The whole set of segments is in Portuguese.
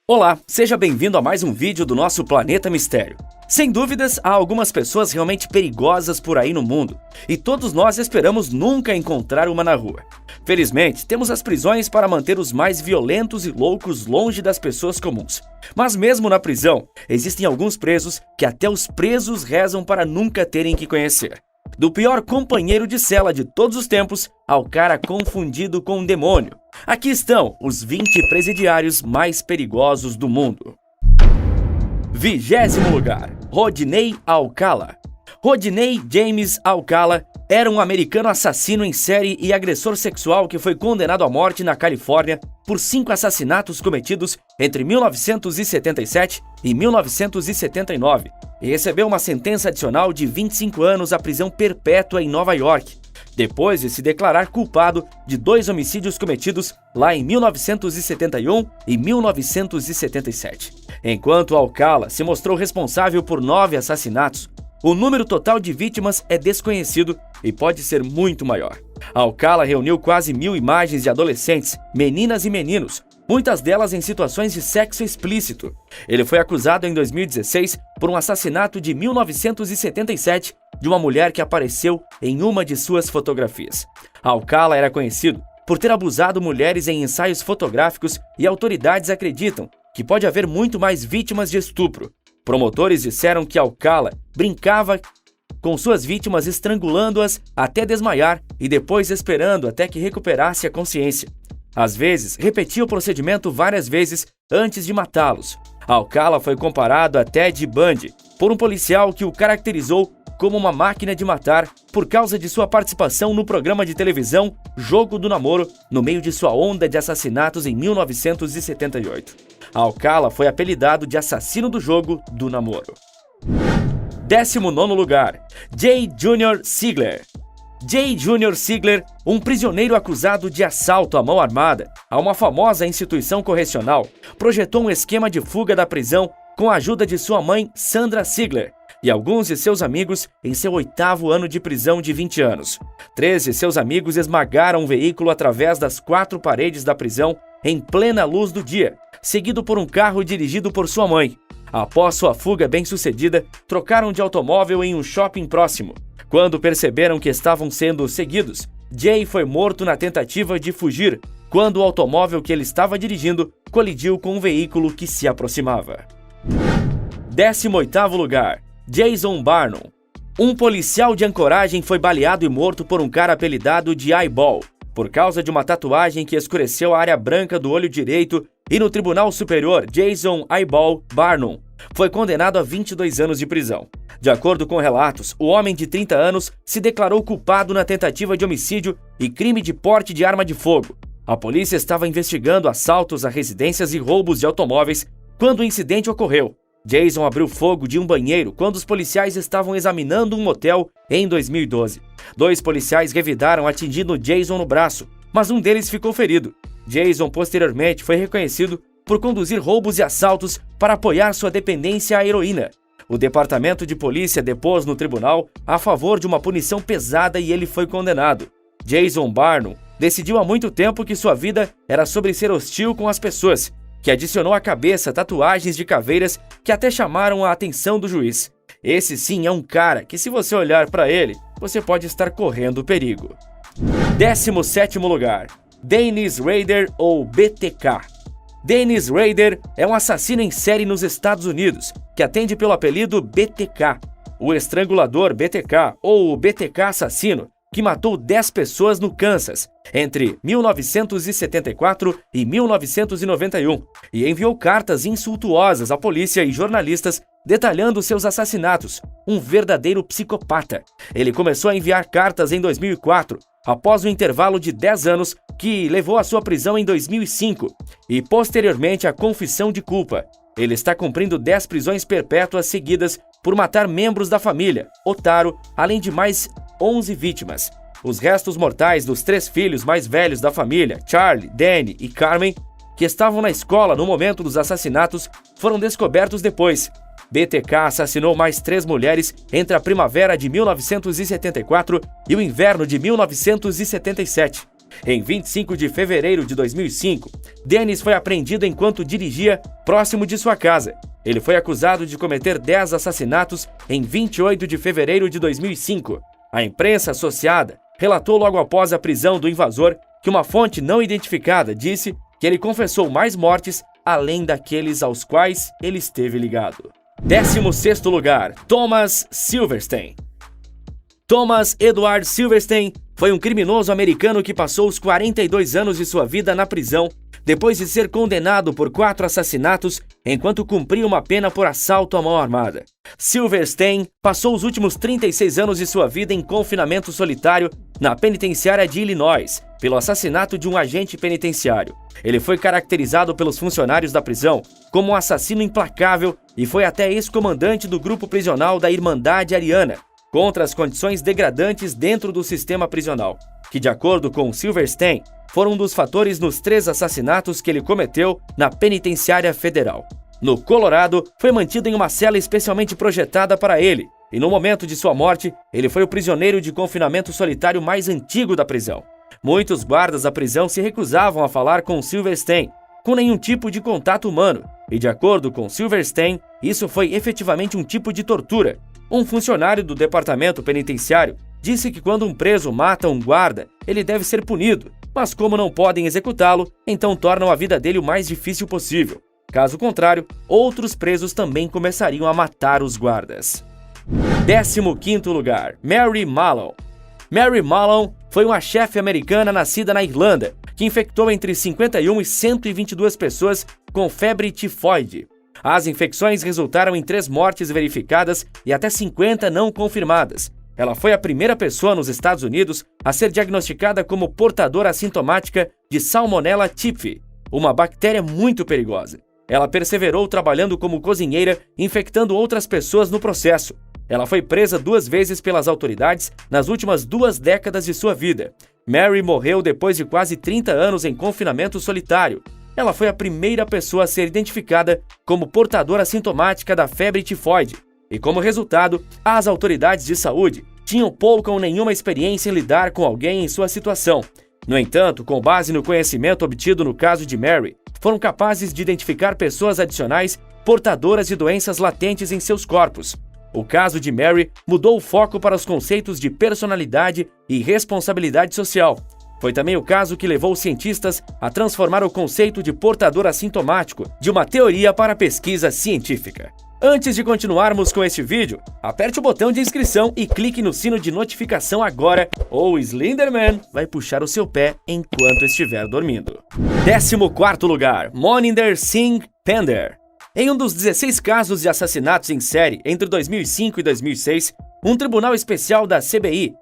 Olá, seja bem-vindo a mais um vídeo do nosso Planeta Mistério. Sem dúvidas, há algumas pessoas realmente perigosas por aí no mundo, e todos nós esperamos nunca encontrar uma na rua. Felizmente, temos as prisões para manter os mais violentos e loucos longe das pessoas comuns. Mas mesmo na prisão, existem alguns presos que até os presos rezam para nunca terem que conhecer. Do pior companheiro de cela de todos os tempos ao cara confundido com um demônio. Aqui estão os 20 presidiários mais perigosos do mundo. 20º lugar, Rodney Alcala. Rodney James Alcala era um americano assassino em série e agressor sexual que foi condenado à morte na Califórnia por 5 assassinatos cometidos entre 1977 e 1979 e recebeu uma sentença adicional de 25 anos à prisão perpétua em Nova York, depois de se declarar culpado de 2 homicídios cometidos lá em 1971 e 1977. Enquanto Alcala se mostrou responsável por 9 assassinatos, o número total de vítimas é desconhecido e pode ser muito maior. Alcala reuniu quase 1000 imagens de adolescentes, meninas e meninos, muitas delas em situações de sexo explícito. Ele foi acusado em 2016 por um assassinato de 1977 de uma mulher que apareceu em uma de suas fotografias. Alcala era conhecido por ter abusado mulheres em ensaios fotográficos e autoridades acreditam que pode haver muito mais vítimas de estupro. Promotores disseram que Alcala brincava com suas vítimas estrangulando-as até desmaiar e depois esperando até que recuperasse a consciência. Às vezes, repetia o procedimento várias vezes antes de matá-los. Alcala foi comparado a Ted Bundy por um policial que o caracterizou como uma máquina de matar por causa de sua participação no programa de televisão Jogo do Namoro, no meio de sua onda de assassinatos em 1978. Alcala foi apelidado de assassino do Jogo do Namoro. 19º lugar, J. Junior Sigler. J. Junior Sigler, um prisioneiro acusado de assalto à mão armada a uma famosa instituição correcional, projetou um esquema de fuga da prisão com a ajuda de sua mãe, Sandra Sigler, e alguns de seus amigos em seu 8º ano de prisão de 20 anos. 3 de seus amigos esmagaram o veículo através das 4 paredes da prisão em plena luz do dia, seguido por um carro dirigido por sua mãe. Após sua fuga bem-sucedida, trocaram de automóvel em um shopping próximo. Quando perceberam que estavam sendo seguidos, Jay foi morto na tentativa de fugir, quando o automóvel que ele estava dirigindo colidiu com um veículo que se aproximava. 18º lugar, Jason Barnum. Um policial de Ancoragem foi baleado e morto por um cara apelidado de Eyeball, por causa de uma tatuagem que escureceu a área branca do olho direito, e no Tribunal Superior, Jason Eyeball Barnum foi condenado a 22 anos de prisão. De acordo com relatos, o homem de 30 anos se declarou culpado na tentativa de homicídio e crime de porte de arma de fogo. A polícia estava investigando assaltos a residências e roubos de automóveis quando o incidente ocorreu. Jason abriu fogo de um banheiro quando os policiais estavam examinando um motel em 2012. 2 policiais revidaram atingindo Jason no braço, mas um deles ficou ferido. Jason posteriormente foi reconhecido por conduzir roubos e assaltos para apoiar sua dependência à heroína. O departamento de polícia depôs no tribunal a favor de uma punição pesada e ele foi condenado. Jason Barnum decidiu há muito tempo que sua vida era sobre ser hostil com as pessoas, que adicionou à cabeça tatuagens de caveiras que até chamaram a atenção do juiz. Esse sim é um cara que, se você olhar para ele, você pode estar correndo perigo. 17º lugar, Dennis Rader ou BTK. Dennis Rader é um assassino em série nos Estados Unidos, que atende pelo apelido BTK. O estrangulador BTK, ou o BTK assassino, que matou 10 pessoas no Kansas entre 1974 e 1991 e enviou cartas insultuosas à polícia e jornalistas detalhando seus assassinatos, um verdadeiro psicopata. Ele começou a enviar cartas em 2004, após um intervalo de 10 anos que levou à sua prisão em 2005 e posteriormente à confissão de culpa. Ele está cumprindo 10 prisões perpétuas seguidas por matar membros da família, Otaro, além de mais 11 vítimas. Os restos mortais dos 3 filhos mais velhos da família, Charlie, Danny e Carmen, que estavam na escola no momento dos assassinatos, foram descobertos depois. BTK assassinou mais 3 mulheres entre a primavera de 1974 e o inverno de 1977. Em 25 de fevereiro de 2005, Dennis foi apreendido enquanto dirigia próximo de sua casa. Ele foi acusado de cometer 10 assassinatos em 28 de fevereiro de 2005. A imprensa associada relatou logo após a prisão do invasor que uma fonte não identificada disse que ele confessou mais mortes além daqueles aos quais ele esteve ligado. 16º lugar, Thomas Silverstein. Thomas Edward Silverstein foi um criminoso americano que passou os 42 anos de sua vida na prisão depois de ser condenado por 4 assassinatos enquanto cumpria uma pena por assalto à mão armada. Silverstein passou os últimos 36 anos de sua vida em confinamento solitário na penitenciária de Illinois pelo assassinato de um agente penitenciário. Ele foi caracterizado pelos funcionários da prisão como um assassino implacável e foi até ex-comandante do grupo prisional da Irmandade Ariana, contra as condições degradantes dentro do sistema prisional, que, de acordo com Silverstein, foram um dos fatores nos 3 assassinatos que ele cometeu na penitenciária federal. No Colorado, foi mantido em uma cela especialmente projetada para ele, e no momento de sua morte, ele foi o prisioneiro de confinamento solitário mais antigo da prisão. Muitos guardas da prisão se recusavam a falar com Silverstein, com nenhum tipo de contato humano, e de acordo com Silverstein, isso foi efetivamente um tipo de tortura. Um funcionário do departamento penitenciário disse que quando um preso mata um guarda, ele deve ser punido, mas como não podem executá-lo, então tornam a vida dele o mais difícil possível. Caso contrário, outros presos também começariam a matar os guardas. 15º lugar, Mary Mallon. Mary Mallon foi uma chefe americana nascida na Irlanda, que infectou entre 51 e 122 pessoas com febre tifoide. As infecções resultaram em 3 mortes verificadas e até 50 não confirmadas. Ela foi a primeira pessoa nos Estados Unidos a ser diagnosticada como portadora assintomática de Salmonella typhi, uma bactéria muito perigosa. Ela perseverou trabalhando como cozinheira, infectando outras pessoas no processo. Ela foi presa 2 vezes pelas autoridades nas últimas 2 décadas de sua vida. Mary morreu depois de quase 30 anos em confinamento solitário. Ela foi a primeira pessoa a ser identificada como portadora assintomática da febre tifoide. E como resultado, as autoridades de saúde tinham pouca ou nenhuma experiência em lidar com alguém em sua situação. No entanto, com base no conhecimento obtido no caso de Mary, foram capazes de identificar pessoas adicionais portadoras de doenças latentes em seus corpos. O caso de Mary mudou o foco para os conceitos de personalidade e responsabilidade social. Foi também o caso que levou os cientistas a transformar o conceito de portador assintomático de uma teoria para pesquisa científica. Antes de continuarmos com este vídeo, aperte o botão de inscrição e clique no sino de notificação agora, ou o Slenderman vai puxar o seu pé enquanto estiver dormindo. 14º lugar, Moninder Singh Pender. Em um dos 16 casos de assassinatos em série entre 2005 e 2006, um tribunal especial da CBI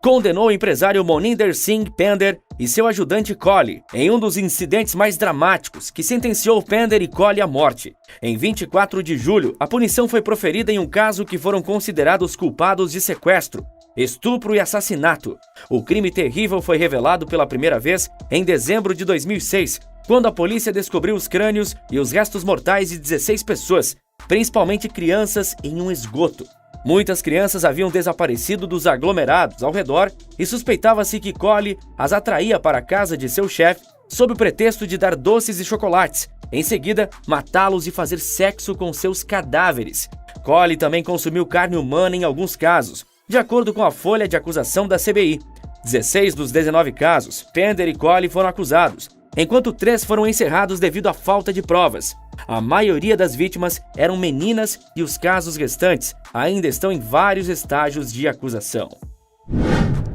condenou o empresário Moninder Singh Pender e seu ajudante Collie em um dos incidentes mais dramáticos que sentenciou Pender e Collie à morte. Em 24 de julho, a punição foi proferida em um caso que foram considerados culpados de sequestro, estupro e assassinato. O crime terrível foi revelado pela primeira vez em dezembro de 2006, quando a polícia descobriu os crânios e os restos mortais de 16 pessoas, principalmente crianças, em um esgoto. Muitas crianças haviam desaparecido dos aglomerados ao redor e suspeitava-se que Collie as atraía para a casa de seu chefe sob o pretexto de dar doces e chocolates, em seguida matá-los e fazer sexo com seus cadáveres. Collie também consumiu carne humana em alguns casos, de acordo com a folha de acusação da CBI. 16 dos 19 casos, Pender e Collie foram acusados, enquanto 3 foram encerrados devido à falta de provas. A maioria das vítimas eram meninas e os casos restantes ainda estão em vários estágios de acusação.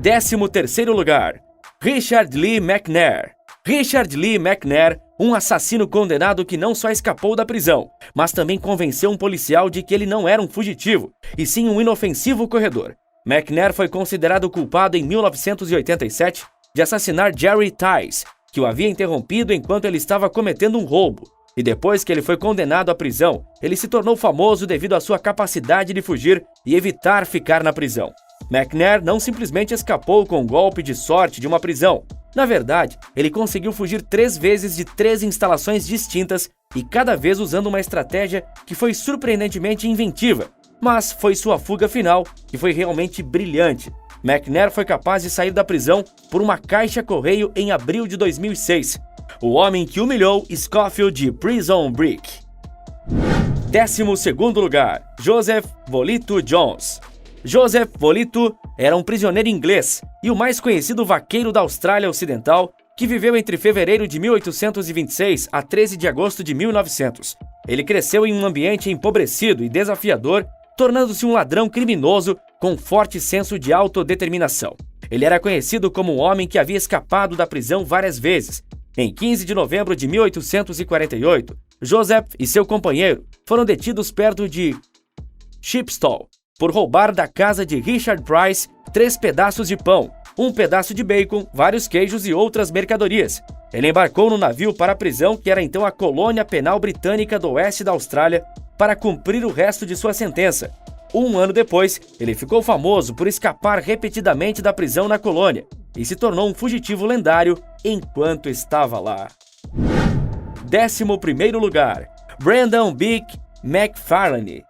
13º lugar, Richard Lee McNair. Richard Lee McNair, um assassino condenado que não só escapou da prisão, mas também convenceu um policial de que ele não era um fugitivo, e sim um inofensivo corredor. McNair foi considerado culpado em 1987 de assassinar Jerry Tice, que o havia interrompido enquanto ele estava cometendo um roubo. E depois que ele foi condenado à prisão, ele se tornou famoso devido à sua capacidade de fugir e evitar ficar na prisão. McNair não simplesmente escapou com um golpe de sorte de uma prisão. Na verdade, ele conseguiu fugir 3 vezes de 3 instalações distintas e cada vez usando uma estratégia que foi surpreendentemente inventiva. Mas foi sua fuga final que foi realmente brilhante. McNair foi capaz de sair da prisão por uma caixa-correio em abril de 2006. O homem que humilhou Scofield de Prison Break. 12º lugar, Joseph Volito Jones. Joseph Volito era um prisioneiro inglês e o mais conhecido vaqueiro da Austrália Ocidental, que viveu entre fevereiro de 1826 a 13 de agosto de 1900. Ele cresceu em um ambiente empobrecido e desafiador, tornando-se um ladrão criminoso com forte senso de autodeterminação. Ele era conhecido como um homem que havia escapado da prisão várias vezes. Em 15 de novembro de 1848, Joseph e seu companheiro foram detidos perto de Shipstall por roubar da casa de Richard Price 3 pedaços de pão, um pedaço de bacon, vários queijos e outras mercadorias. Ele embarcou no navio para a prisão, que era então a colônia penal britânica do oeste da Austrália, para cumprir o resto de sua sentença. Um ano depois, ele ficou famoso por escapar repetidamente da prisão na colônia e se tornou um fugitivo lendário enquanto estava lá. 11º lugar, Brendan Big McFarlane.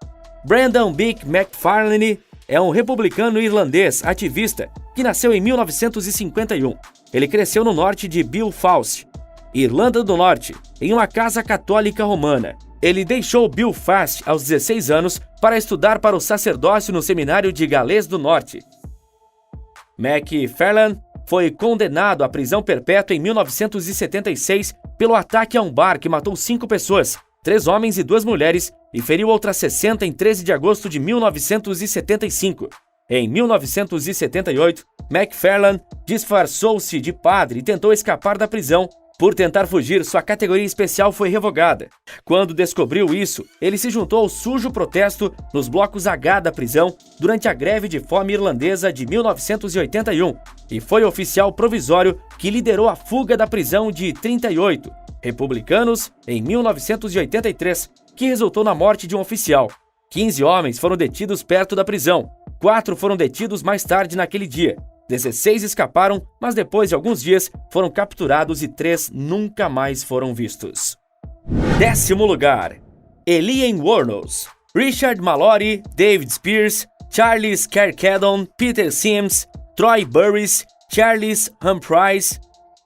Brendan Big McFarlane é um republicano irlandês ativista que nasceu em 1951. Ele cresceu no norte de Belfast, Irlanda do Norte, em uma casa católica romana. Ele deixou Belfast aos 16 anos para estudar para o sacerdócio no seminário de Gales do Norte. McFarlane foi condenado à prisão perpétua em 1976 pelo ataque a um bar que matou 5 pessoas, 3 homens e 2 mulheres, e feriu outras 60 em 13 de agosto de 1975. Em 1978, McFarlane disfarçou-se de padre e tentou escapar da prisão. Por tentar fugir, sua categoria especial foi revogada. Quando descobriu isso, ele se juntou ao sujo protesto nos blocos H da prisão durante a greve de fome irlandesa de 1981 e foi oficial provisório que liderou a fuga da prisão de 38 republicanos em 1983, que resultou na morte de um oficial. 15 homens foram detidos perto da prisão, 4 foram detidos mais tarde naquele dia. 16 escaparam, mas depois de alguns dias foram capturados e 3 nunca mais foram vistos. 10º lugar, Eileen Wuornos. Richard Mallory, David Spears, Charles Kirkcaldy, Peter Sims, Troy Burris, Charles Humphreys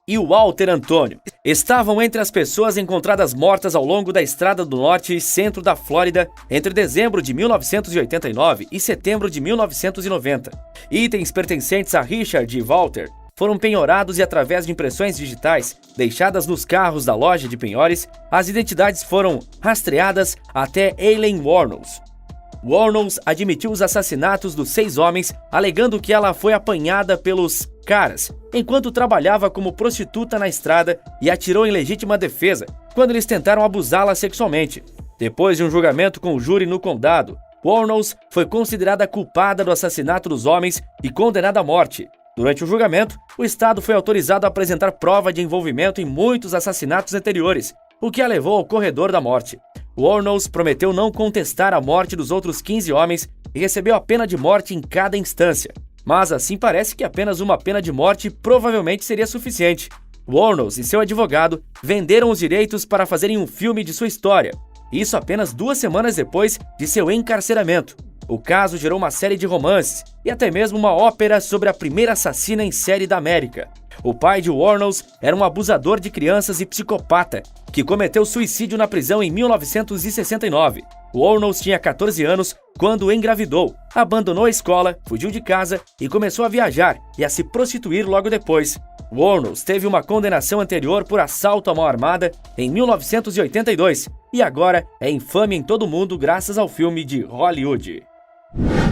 e Walter Antônio estavam entre as pessoas encontradas mortas ao longo da Estrada do Norte e Centro da Flórida entre dezembro de 1989 e setembro de 1990. Itens pertencentes a Richard e Walter foram penhorados e, através de impressões digitais deixadas nos carros da loja de penhores, as identidades foram rastreadas até Eileen Wuornos. Wuornos admitiu os assassinatos dos 6 homens, alegando que ela foi apanhada pelos caras enquanto trabalhava como prostituta na estrada e atirou em legítima defesa quando eles tentaram abusá-la sexualmente. Depois de um julgamento com o júri no condado, Wuornos foi considerada culpada do assassinato dos homens e condenada à morte. Durante o julgamento, o Estado foi autorizado a apresentar prova de envolvimento em muitos assassinatos anteriores, o que a levou ao corredor da morte. Wuornos prometeu não contestar a morte dos outros 15 homens e recebeu a pena de morte em cada instância. Mas assim parece que apenas uma pena de morte provavelmente seria suficiente. Wuornos e seu advogado venderam os direitos para fazerem um filme de sua história. Isso apenas 2 semanas depois de seu encarceramento. O caso gerou uma série de romances e até mesmo uma ópera sobre a primeira assassina em série da América. O pai de Wuornos era um abusador de crianças e psicopata que cometeu suicídio na prisão em 1969. Wuornos tinha 14 anos quando engravidou, abandonou a escola, fugiu de casa e começou a viajar e a se prostituir logo depois. Wuornos teve uma condenação anterior por assalto à mão armada em 1982 e agora é infame em todo o mundo graças ao filme de Hollywood.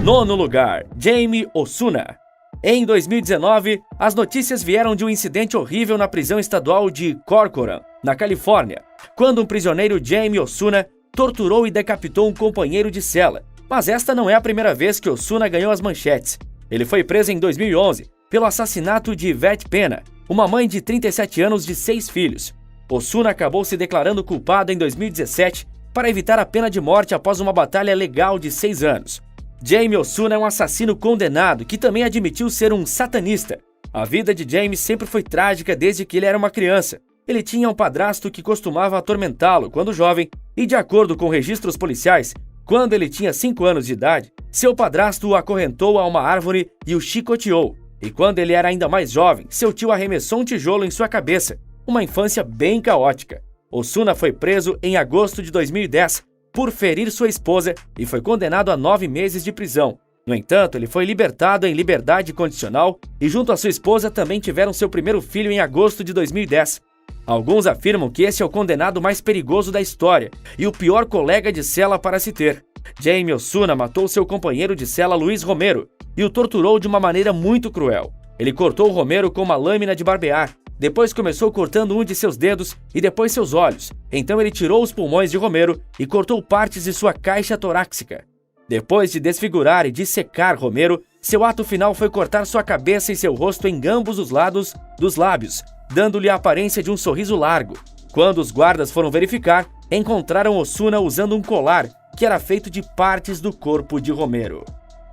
9º lugar, Jamie Osuna. Em 2019, as notícias vieram de um incidente horrível na prisão estadual de Corcoran, na Califórnia, quando um prisioneiro, Jamie Osuna, torturou e decapitou um companheiro de cela. Mas esta não é a primeira vez que Osuna ganhou as manchetes. Ele foi preso em 2011 pelo assassinato de Yvette Pena, uma mãe de 37 anos de 6 filhos. Osuna acabou se declarando culpado em 2017 para evitar a pena de morte após uma batalha legal de 6 anos. Jamie Osuna é um assassino condenado que também admitiu ser um satanista. A vida de Jamie sempre foi trágica desde que ele era uma criança. Ele tinha um padrasto que costumava atormentá-lo quando jovem e, de acordo com registros policiais, quando ele tinha 5 anos de idade, Seu padrasto o acorrentou a uma árvore e o chicoteou. E quando ele era ainda mais jovem, seu tio arremessou um tijolo em sua cabeça. Uma infância bem caótica. Osuna foi preso em agosto de 2010 por ferir sua esposa e foi condenado a 9 meses de prisão. No entanto, ele foi libertado em liberdade condicional e junto à sua esposa também tiveram seu primeiro filho em agosto de 2010. Alguns afirmam que esse é o condenado mais perigoso da história e o pior colega de cela para se ter. Jaime Osuna matou seu companheiro de cela Luiz Romero e o torturou de uma maneira muito cruel. Ele cortou Romero com uma lâmina de barbear, depois começou cortando um de seus dedos e depois seus olhos. Então ele tirou os pulmões de Romero e cortou partes de sua caixa torácica. Depois de desfigurar e dissecar Romero, seu ato final foi cortar sua cabeça e seu rosto em ambos os lados dos lábios, dando-lhe a aparência de um sorriso largo. Quando os guardas foram verificar, encontraram Osuna usando um colar que era feito de partes do corpo de Romero.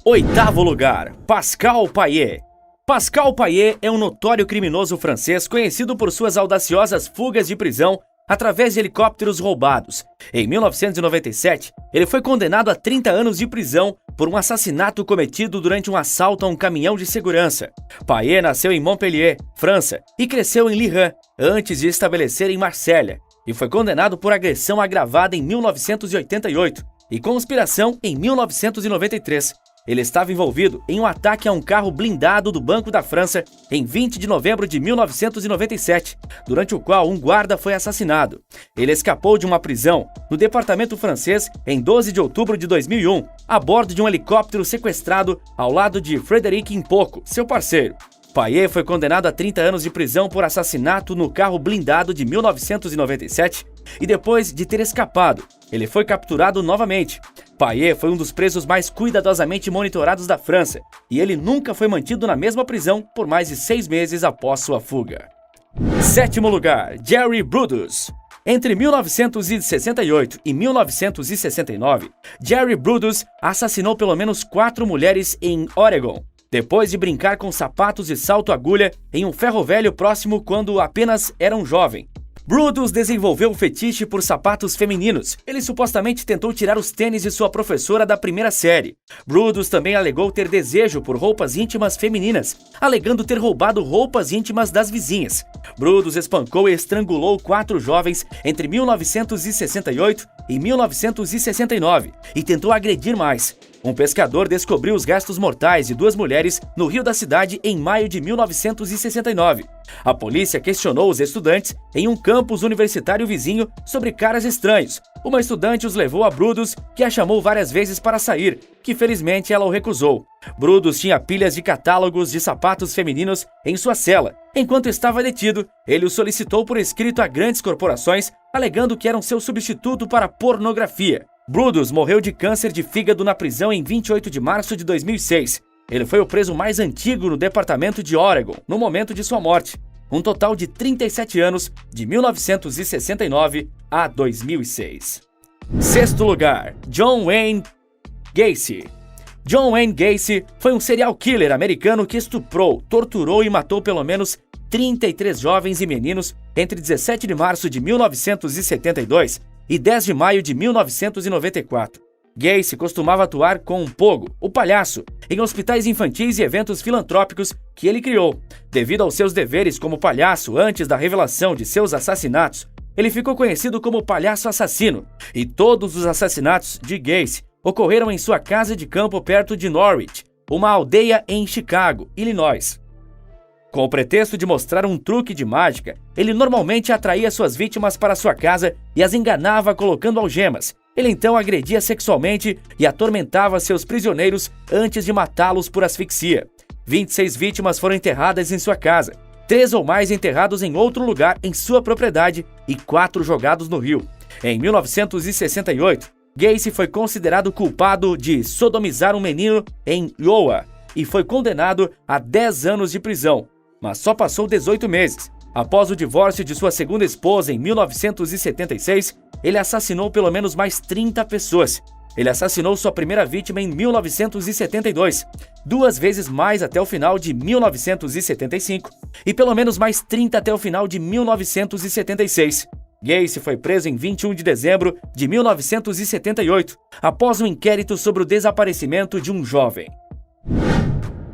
8º lugar, Pascal Paillet. Pascal Paillet é um notório criminoso francês conhecido por suas audaciosas fugas de prisão através de helicópteros roubados. Em 1997, ele foi condenado a 30 anos de prisão por um assassinato cometido durante um assalto a um caminhão de segurança. Paillet nasceu em Montpellier, França, e cresceu em Lyon, antes de estabelecer em Marsella, e foi condenado por agressão agravada em 1988 e conspiração em 1993. Ele estava envolvido em um ataque a um carro blindado do Banco da França em 20 de novembro de 1997, durante o qual um guarda foi assassinado. Ele escapou de uma prisão no departamento francês em 12 de outubro de 2001, a bordo de um helicóptero sequestrado ao lado de Frédéric Impoko, seu parceiro. Paillet foi condenado a 30 anos de prisão por assassinato no carro blindado de 1997 e depois de ter escapado, ele foi capturado novamente. Paillet foi um dos presos mais cuidadosamente monitorados da França e ele nunca foi mantido na mesma prisão por mais de 6 meses após sua fuga. 7º lugar, Jerry Brudos. Entre 1968 e 1969, Jerry Brudos assassinou pelo menos 4 mulheres em Oregon, depois de brincar com sapatos de salto-agulha em um ferro velho próximo quando apenas era um jovem. Brudos desenvolveu um fetiche por sapatos femininos. Ele supostamente tentou tirar os tênis de sua professora da primeira série. Brudos também alegou ter desejo por roupas íntimas femininas, alegando ter roubado roupas íntimas das vizinhas. Brudos espancou e estrangulou 4 jovens entre 1968 e 1969 e tentou agredir mais. Um pescador descobriu os restos mortais de 2 mulheres no rio da cidade em maio de 1969. A polícia questionou os estudantes em um campus universitário vizinho sobre caras estranhos. Uma estudante os levou a Brudos, que a chamou várias vezes para sair, que felizmente ela o recusou. Brudos tinha pilhas de catálogos de sapatos femininos em sua cela. Enquanto estava detido, ele o solicitou por escrito a grandes corporações, alegando que eram seu substituto para pornografia. Brudos morreu de câncer de fígado na prisão em 28 de março de 2006. Ele foi o preso mais antigo no departamento de Oregon no momento de sua morte. Um total de 37 anos, de 1969 a 2006. 6º lugar, John Wayne Gacy. John Wayne Gacy foi um serial killer americano que estuprou, torturou e matou pelo menos 33 jovens e meninos entre 17 de março de 1972 e 10 de maio de 1994. Gacy costumava atuar com um pogo, o palhaço, em hospitais infantis e eventos filantrópicos que ele criou. Devido aos seus deveres como palhaço antes da revelação de seus assassinatos, ele ficou conhecido como palhaço assassino, e todos os assassinatos de Gacy ocorreram em sua casa de campo perto de Norwich, uma aldeia em Chicago, Illinois. Com o pretexto de mostrar um truque de mágica, ele normalmente atraía suas vítimas para sua casa e as enganava colocando algemas. Ele então agredia sexualmente e atormentava seus prisioneiros antes de matá-los por asfixia. 26 vítimas foram enterradas em sua casa, 3 ou mais enterrados em outro lugar em sua propriedade e 4 jogados no rio. Em 1968, Gacy foi considerado culpado de sodomizar um menino em Iowa e foi condenado a 10 anos de prisão, mas só passou 18 meses. Após o divórcio de sua segunda esposa em 1976, ele assassinou pelo menos mais 30 pessoas. Ele assassinou sua primeira vítima em 1972, 2 vezes mais até o final de 1975 e pelo menos mais 30 até o final de 1976. Gacy foi preso em 21 de dezembro de 1978, após um inquérito sobre o desaparecimento de um jovem.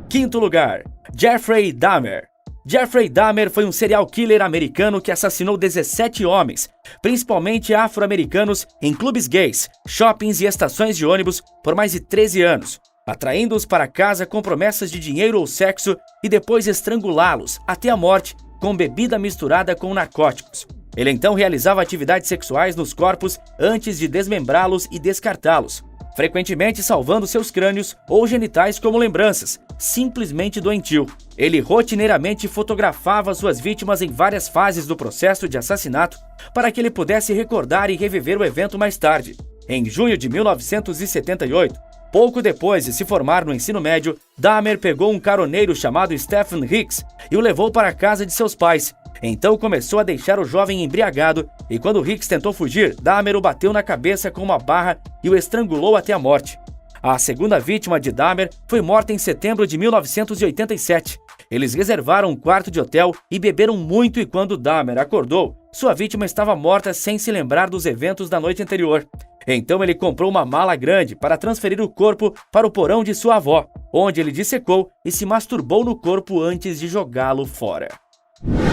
Quinto lugar, Jeffrey Dahmer. Jeffrey Dahmer foi um serial killer americano que assassinou 17 homens, principalmente afro-americanos, em clubes gays, shoppings e estações de ônibus por mais de 13 anos, atraindo-os para casa com promessas de dinheiro ou sexo e depois estrangulá-los até a morte com bebida misturada com narcóticos. Ele então realizava atividades sexuais nos corpos antes de desmembrá-los e descartá-los, frequentemente salvando seus crânios ou genitais como lembranças, simplesmente doentio. Ele rotineiramente fotografava suas vítimas em várias fases do processo de assassinato para que ele pudesse recordar e reviver o evento mais tarde. Em junho de 1978, pouco depois de se formar no ensino médio, Dahmer pegou um caroneiro chamado Stephen Hicks e o levou para a casa de seus pais. Então começou a deixar o jovem embriagado e quando Hicks tentou fugir, Dahmer o bateu na cabeça com uma barra e o estrangulou até a morte. A segunda vítima de Dahmer foi morta em setembro de 1987. Eles reservaram um quarto de hotel e beberam muito e quando Dahmer acordou, sua vítima estava morta sem se lembrar dos eventos da noite anterior. Então ele comprou uma mala grande para transferir o corpo para o porão de sua avó, onde ele dissecou e se masturbou no corpo antes de jogá-lo fora.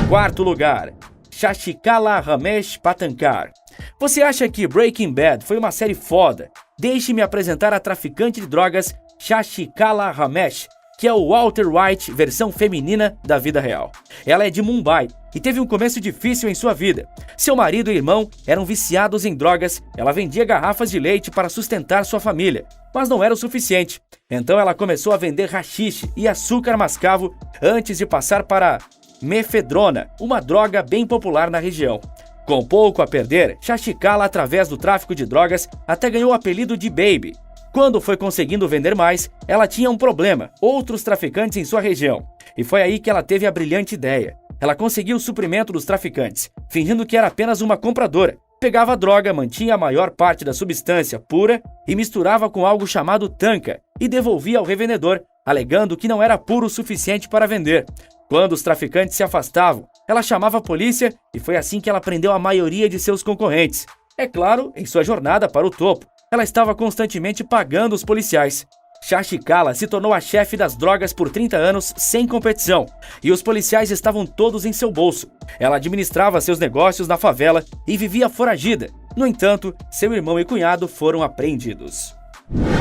Quarto lugar, Shashikala Ramesh Patankar. Você acha que Breaking Bad foi uma série foda? Deixe-me apresentar a traficante de drogas Shashikala Ramesh, que é o Walter White versão feminina da vida real. Ela é de Mumbai e teve um começo difícil em sua vida. Seu marido e irmão eram viciados em drogas, ela vendia garrafas de leite para sustentar sua família, mas não era o suficiente. Então ela começou a vender haxixe e açúcar mascavo antes de passar para mefedrona, uma droga bem popular na região. Com pouco a perder, Shashikala, através do tráfico de drogas, até ganhou o apelido de Baby. Quando foi conseguindo vender mais, ela tinha um problema, outros traficantes em sua região. E foi aí que ela teve a brilhante ideia. Ela conseguiu o suprimento dos traficantes, fingindo que era apenas uma compradora. Pegava a droga, mantinha a maior parte da substância pura e misturava com algo chamado tanca e devolvia ao revendedor, alegando que não era puro o suficiente para vender. Quando os traficantes se afastavam, ela chamava a polícia e foi assim que ela prendeu a maioria de seus concorrentes. É claro, em sua jornada para o topo, ela estava constantemente pagando os policiais. Shashikala se tornou a chefe das drogas por 30 anos sem competição, e os policiais estavam todos em seu bolso. Ela administrava seus negócios na favela e vivia foragida. No entanto, seu irmão e cunhado foram apreendidos.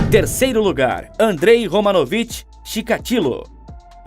Terceiro lugar, Andrei Romanovich Chikatilo.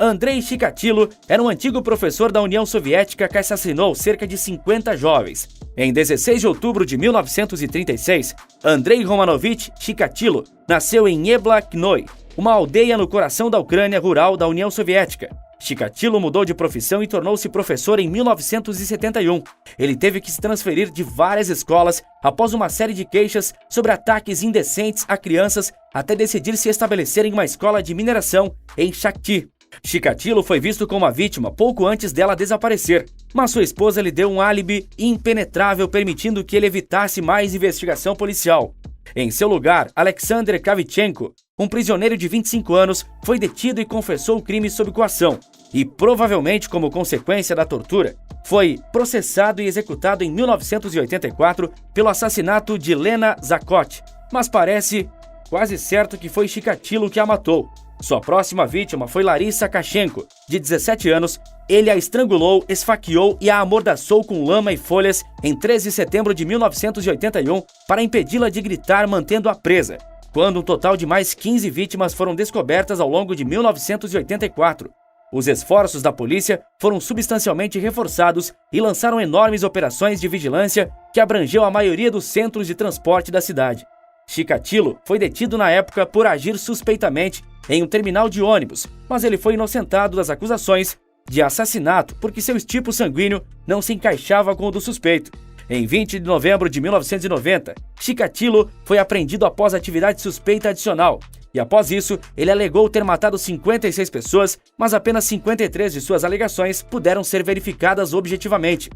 Andrei Chikatilo era um antigo professor da União Soviética que assassinou cerca de 50 jovens. Em 16 de outubro de 1936, Andrei Romanovich Chikatilo nasceu em Yabloknoy, uma aldeia no coração da Ucrânia rural da União Soviética. Chikatilo mudou de profissão e tornou-se professor em 1971. Ele teve que se transferir de várias escolas após uma série de queixas sobre ataques indecentes a crianças até decidir se estabelecer em uma escola de mineração em Shakhty. Chikatilo foi visto como a vítima pouco antes dela desaparecer, mas sua esposa lhe deu um álibi impenetrável permitindo que ele evitasse mais investigação policial. Em seu lugar, Alexander Kavichenko, um prisioneiro de 25 anos, foi detido e confessou o crime sob coação, e provavelmente como consequência da tortura, foi processado e executado em 1984 pelo assassinato de Lena Zakot, mas parece quase certo que foi Chikatilo que a matou. Sua próxima vítima foi Larissa Kashenko, de 17 anos. Ele a estrangulou, esfaqueou e a amordaçou com lama e folhas em 13 de setembro de 1981 para impedi-la de gritar mantendo-a presa, quando um total de mais 15 vítimas foram descobertas ao longo de 1984. Os esforços da polícia foram substancialmente reforçados e lançaram enormes operações de vigilância que abrangeu a maioria dos centros de transporte da cidade. Chikatilo foi detido na época por agir suspeitamente em um terminal de ônibus, mas ele foi inocentado das acusações de assassinato porque seu tipo sanguíneo não se encaixava com o do suspeito. Em 20 de novembro de 1990, Chikatilo foi apreendido após atividade suspeita adicional, e após isso, ele alegou ter matado 56 pessoas, mas apenas 53 de suas alegações puderam ser verificadas objetivamente.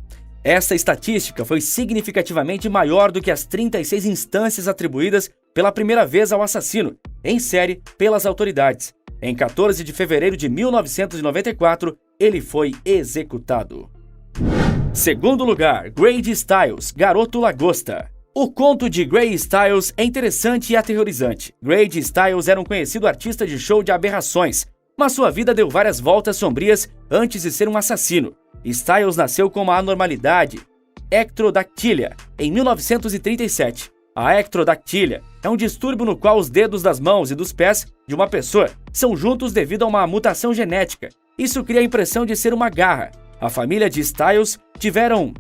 Essa estatística foi significativamente maior do que as 36 instâncias atribuídas pela primeira vez ao assassino, em série, pelas autoridades. Em 14 de fevereiro de 1994, ele foi executado. Segundo lugar, Grady Stiles, Garoto Lagosta. O conto de Grady Stiles é interessante e aterrorizante. Grady Stiles era um conhecido artista de show de aberrações, mas sua vida deu várias voltas sombrias antes de ser um assassino. Stiles nasceu com uma anormalidade, ectrodactília, em 1937. A ectrodactília é um distúrbio no qual os dedos das mãos e dos pés de uma pessoa são juntos devido a uma mutação genética. Isso cria a impressão de ser uma garra. A família de Stiles tiveram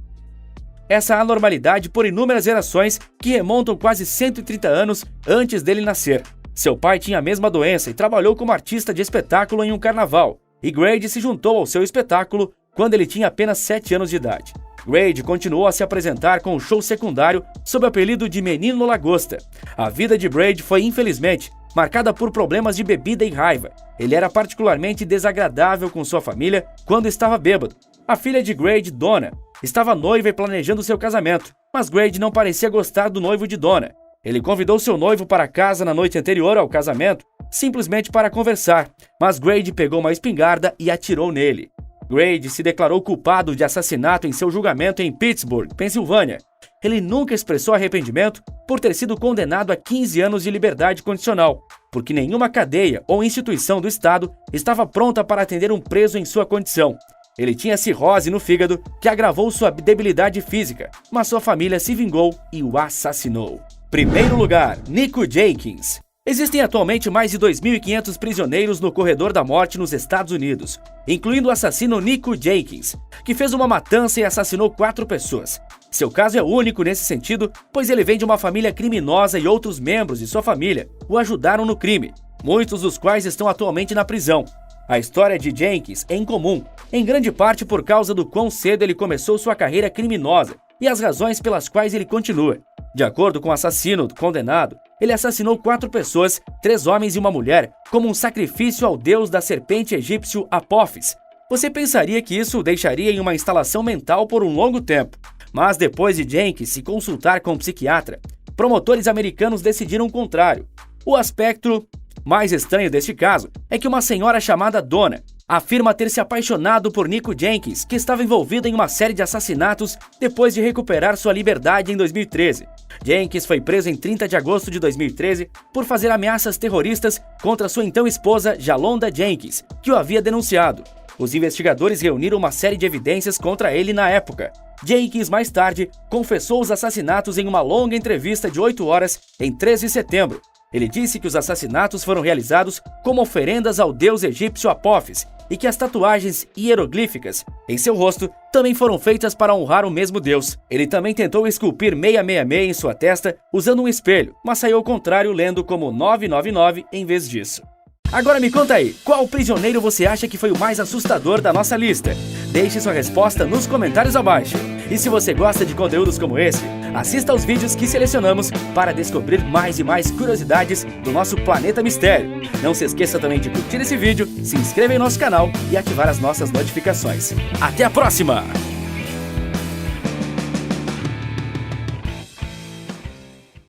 essa anormalidade por inúmeras gerações que remontam quase 130 anos antes dele nascer. Seu pai tinha a mesma doença e trabalhou como artista de espetáculo em um carnaval, e Grady se juntou ao seu espetáculo quando ele tinha apenas 7 anos de idade. Grady continuou a se apresentar com um show secundário sob o apelido de Menino Lagosta. A vida de Grady foi, infelizmente, marcada por problemas de bebida e raiva. Ele era particularmente desagradável com sua família quando estava bêbado. A filha de Grady, Donna, estava noiva e planejando seu casamento, mas Grady não parecia gostar do noivo de Donna. Ele convidou seu noivo para casa na noite anterior ao casamento, simplesmente para conversar, mas Grady pegou uma espingarda e atirou nele. Grady se declarou culpado de assassinato em seu julgamento em Pittsburgh, Pensilvânia. Ele nunca expressou arrependimento por ter sido condenado a 15 anos de liberdade condicional, porque nenhuma cadeia ou instituição do Estado estava pronta para atender um preso em sua condição. Ele tinha cirrose no fígado, que agravou sua debilidade física, mas sua família se vingou e o assassinou. Primeiro lugar, Nico Jenkins. Existem atualmente mais de 2.500 prisioneiros no corredor da morte nos Estados Unidos, incluindo o assassino Nico Jenkins, que fez uma matança e assassinou 4 pessoas. Seu caso é único nesse sentido, pois ele vem de uma família criminosa e outros membros de sua família o ajudaram no crime, muitos dos quais estão atualmente na prisão. A história de Jenkins é incomum, em grande parte por causa do quão cedo ele começou sua carreira criminosa e as razões pelas quais ele continua. De acordo com o assassino condenado, ele assassinou 4 pessoas, 3 homens e uma mulher, como um sacrifício ao deus da serpente egípcio Apófis. Você pensaria que isso o deixaria em uma instalação mental por um longo tempo, mas depois de Jenkins se consultar com um psiquiatra, promotores americanos decidiram o contrário. O aspecto mais estranho deste caso é que uma senhora chamada Donna afirma ter se apaixonado por Nico Jenkins, que estava envolvido em uma série de assassinatos depois de recuperar sua liberdade em 2013. Jenkins foi preso em 30 de agosto de 2013 por fazer ameaças terroristas contra sua então esposa Jalonda Jenkins, que o havia denunciado. Os investigadores reuniram uma série de evidências contra ele na época. Jenkins, mais tarde, confessou os assassinatos em uma longa entrevista de 8 horas em 13 de setembro. Ele disse que os assassinatos foram realizados como oferendas ao deus egípcio Apófis e que as tatuagens hieroglíficas em seu rosto também foram feitas para honrar o mesmo deus. Ele também tentou esculpir 666 em sua testa usando um espelho, mas saiu ao contrário lendo como 999 em vez disso. Agora me conta aí, qual prisioneiro você acha que foi o mais assustador da nossa lista? Deixe sua resposta nos comentários abaixo. E se você gosta de conteúdos como esse, assista aos vídeos que selecionamos para descobrir mais e mais curiosidades do nosso Planeta Mistério. Não se esqueça também de curtir esse vídeo, se inscrever em nosso canal e ativar as nossas notificações. Até a próxima!